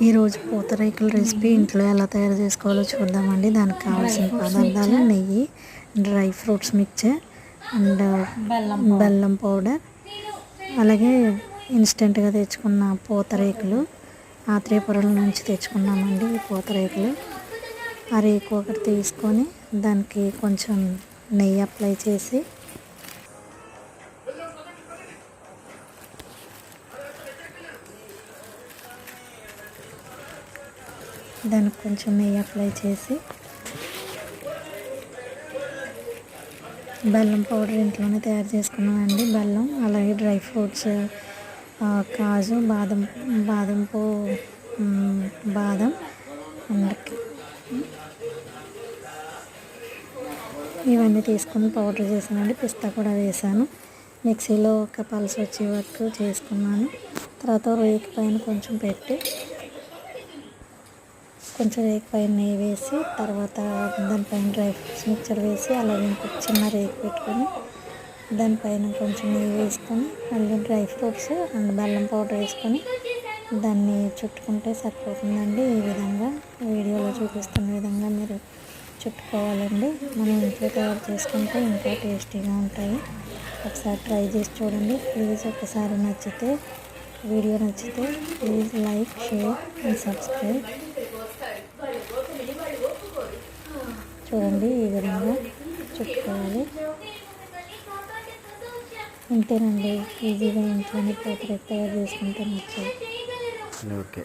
ఈరోజు పూతరేకుల రెసిపీ ఇంట్లో ఎలా తయారు చేసుకోవాలో చూద్దామండి. దానికి కావాల్సిన పదార్థాలు నెయ్యి, డ్రై ఫ్రూట్స్ మిక్చర్ అండ్ బెల్లం పౌడర్, అలాగే ఇన్స్టెంట్గా తెచ్చుకున్న పూతరేకులు, ఆత్రేయపురం నుంచి తెచ్చుకున్నామండి ఈ పూతరేకులు. ఆ రేకు ఒకటి తీసుకొని దానికి కొంచెం నెయ్యి అప్లై చేసి దానికి కొంచెం నెయ్యి అప్లై చేసి బెల్లం పౌడర్ ఇంట్లోనే తయారు చేసుకున్నామండి. బెల్లం, అలాగే డ్రై ఫ్రూట్స్, కాజు, బాదం ఇవన్నీ తీసుకొని పౌడర్ చేసానండి. పిస్తా కూడా వేసాను. మిక్సీలో ఒక పల్స్ వచ్చే వరకు చేసుకున్నాను. తర్వాత రేకు పైన కొంచెం పెట్టి రేకు పైన నెయ్యి వేసి, తర్వాత దానిపైన డ్రై ఫ్రూట్స్ మిక్చర్ వేసి, అలాగే ఇంకొక చిన్న రేకు పెట్టుకొని దానిపైన కొంచెం నెయ్యి వేసుకొని, మళ్ళీ డ్రై ఫ్రూట్స్ అండ్ బెల్లం పౌడర్ వేసుకొని దాన్ని చుట్టుకుంటే సరిపోతుందండి. ఈ విధంగా వీడియోలో చూపిస్తున్న విధంగా మీరు చుట్టుకోవాలండి. మనం ఇంట్లో తయారు చేసుకుంటే ఇంకా టేస్టీగా ఉంటాయి. ఒకసారి ట్రై చేసి చూడండి. ప్లీజ్ ఒకసారి వీడియో నచ్చితే please like, share and subscribe. చూడండి, ఈ విధంగా చుట్టుకోవాలి. ఇంతేనండి, ఈజీగా ఇంట్లోనే పూతరేకు తయారు చేసుకుంటే నచ్చాయి. ఓకే.